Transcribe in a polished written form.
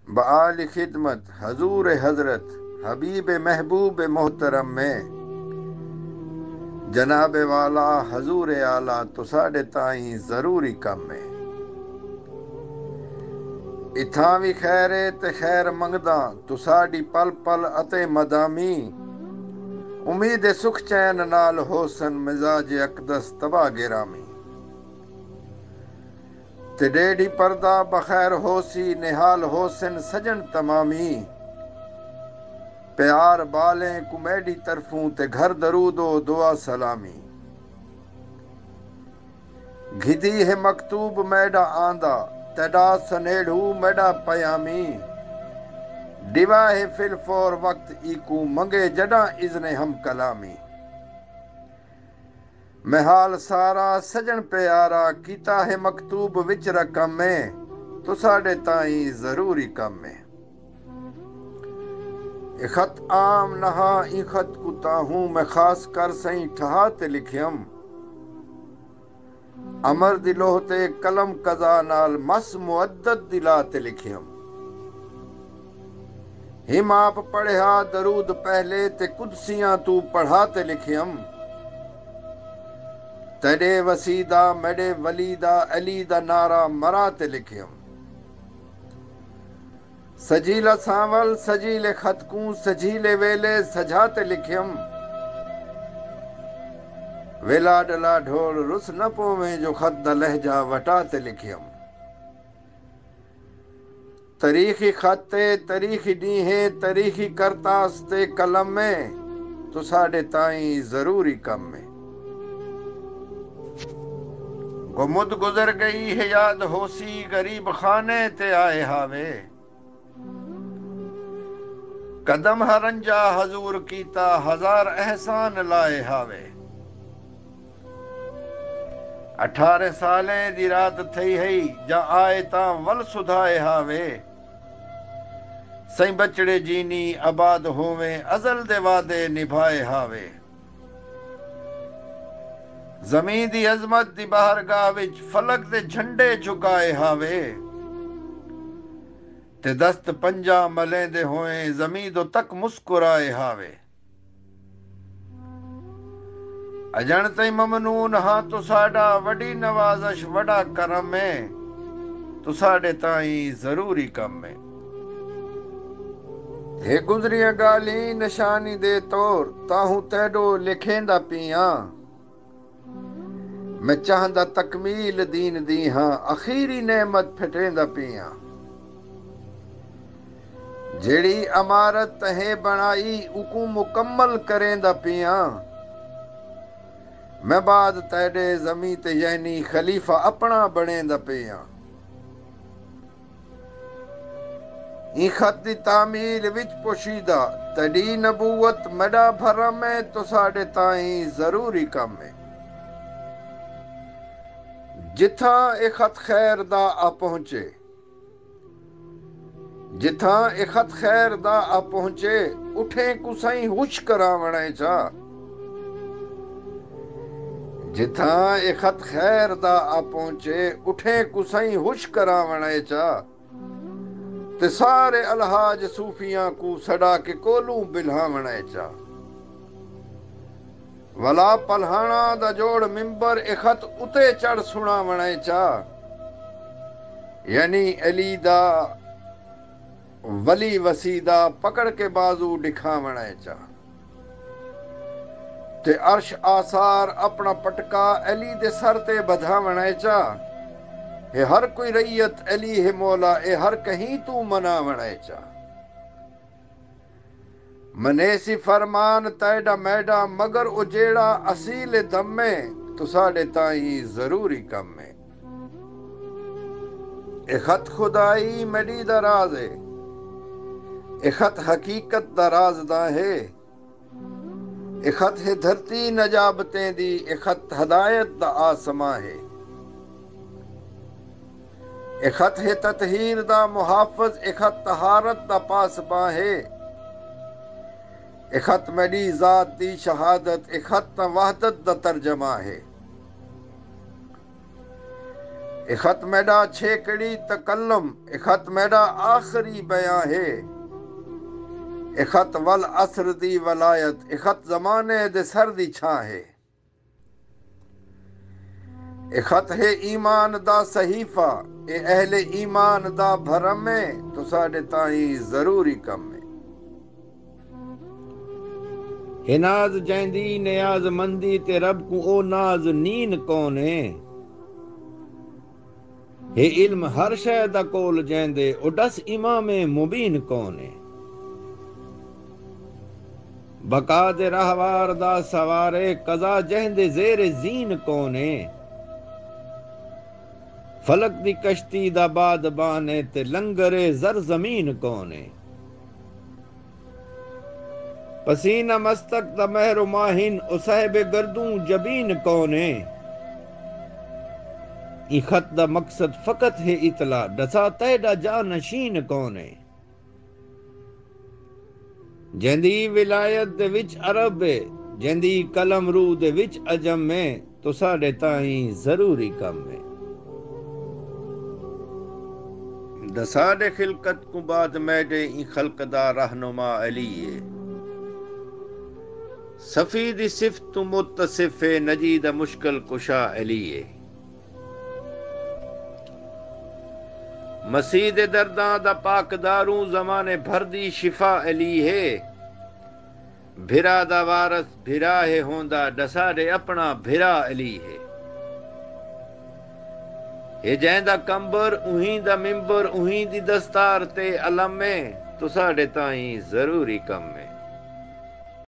बआल खिदमत हजूर हजरत हबीब महबूब मोहतरम में जनाब वाला हजूर आला तो साढ़े ताई जरूरी कम है। इथां भी खैर है ते खैर मंगदा तू साड़ी पल पल अते मदामी उम्मीद सुख चैन नाल होसन मिजाज अकदस तबा गिरामी ते डेढ़ी पर्दा बखैर होसी निहाल होसन सजन तमामी प्यार बालें कुमैडी तरफूं ते घर दरूदो दुआ सलामी घिदी है मकतूब मैडा आंदा तडा सनेड़ू मैडा पयामी डिवा है फिलफोर वक्त इकू मंगे जडा इज़्ने हम कलामी मेहाल सारा सजन प्यारा कीता है मकतूब विच रकम में तो साढ़े ताई जरूरी कम में ए खत आम नहा ई खत कुता हूं मैं खास कर सही ठहा ते लिखियम अमर दिलो ते कलम कजा नाल मस मुअद्दद दिला ते लिखियम हिम आप पढ़िया दरूद पहले ते कुदसियां तू पढ़ा ते लिखियम तडे वसीदा मेडे वलीदा अली दा नारा मरा ते लिखियम सजीला सांवल सजीले खतकू सजीले वेले सजा ते लिखियम वेला डला ढोल रुस न पोवे जो खत द लहजा वटा ते लिखियम तरीखी खते तरीखी ॾींहें तरीखी करतास ते कलम में तो साढ़े ताई जरूरी कम में गुमुद गुजर गई है याद होसी गरीब खाने ते आए हावे कदम हरंजा हजूर कीता हजार एहसान लाए हावे 18 सालें दी रात थई हई जा आए तां वल सुधाए हावे सही बचड़े जीनी आबाद होवे अजल दे वादे निभाए हावे जमीन दी अजमत दी बाहरगाह विच फलक दे झंडे झुकाए हावे ते दस्त पंजा मलेंदे होए जमीन तक मुस्कुराए हावे अजण तई ममनून हाँ तो साडा वडी नवाजश वडा करम में तो साडे ताई जरूरी कम में हे गुजरिया गाली निशानी दे तौर ताहू तेडो लिखेंदा पिया मैं चाहंदा तकमील दीन दी हाँ आखिरी नेमत फिटेंदा पिया जेड़ी अमारत तहे बनाई उकू मुकम्मल करेंदा पिया मैं बाद तेडे जमी ते यहनी खलीफा अपना बनेंदा पिया ई खत दी तामील विच पोशीदा तड़ी नबूवत मडा भरम में तो साढ़े ताई जरूरी कम में जिथा ए खत खैर दा आ पहुंचे जिथा ए खत खैर दा आ पहुंचे उठे कुसई हुश करावणे चा जिथा ए खत खैर दा आ पहुंचे उठे कुसई हुश करावणे चा ते सारे अलहाज सूफियां को सड़ा के कोलू बिल्हावणे चा वला पल्हाना दा जोड़ मिंबर ए खत उते चढ़ सुनावणे चा यानी अली दा वली वसीदा पकड़ के बाजू दिखावणे चा ते अर्श आसार अपना पटका अली दे सर ते बधावणे चा हे हर कोई रैयत अली है मौला ए हर कहीं तू मनावणे चा मनेसी फरमान तैडा मैडा मगर उजेड़ा असील दम में तो साढ़े ताई जरूरी कम में ए खत खुदाई मडी दराज है ए खत हकीकत दराज दा है ए खत है धरती नजाबतें दी ए खत हदायत दा आसमां है ए खत है ततहीर दा मुहाफिज ए खत तहारत दा पासबां है ए खत मेरी जात दी शहादत ए खत वहदत दा तर्जमा है ए खत मेरा छेकड़ी तकल्लम, ए खत मेरा आखिरी बयां है। ए खत वल असर दी वलायत, ए खत जमाने दे सर दी छां है। ए खत है ईमान दा सहीफा, ए अहले ईमान दा भरम है, तो साडे ताई जरूरी कम है। हे नाज जैंदी नियाज मंदी ते रब को ओ नाज नीन कौन है। हे इल्म हर शय दा कोल जैंदे ओ दस इमामे मुबीन कौन है। बका दे रहवार दा सवारे कज़ा जहंदे ज़ेरे ज़ीन कौन है। फलक दी कश्ती दा बादबान है ते लंगरे ज़र ज़मीन कौन है। पसीना मस्तक दा महरो माहिन ओ साहिब गर्दूं जबीन कौन है। ई खत दा मकसद फकत है इतला, दसा तैडा जानशीन कौन है। जंदी विलायत दे विच अरब है, जंदी कलम रू दे विच अजम में, तो साडे ताई जरूरी कम है। दसाडे खिलकत को बाद मैडे ई खलकदा रहनुमा अली है। सफी दी सिफ्त मुत्तसिफ है, नजीद मुश्किल कुशा अली है। मसीह दे दर्दां दा पाकदारू जमाने भर दी शिफा अली है। भिरा दा वारस भिरा है होंदा, डसाडे अपना भिरा अली है। हे जैंदा कंबर उहीं दा मिंबर, उहीं दी दस्तार ते अलम में, तो साडे ताई जरूरी कम है।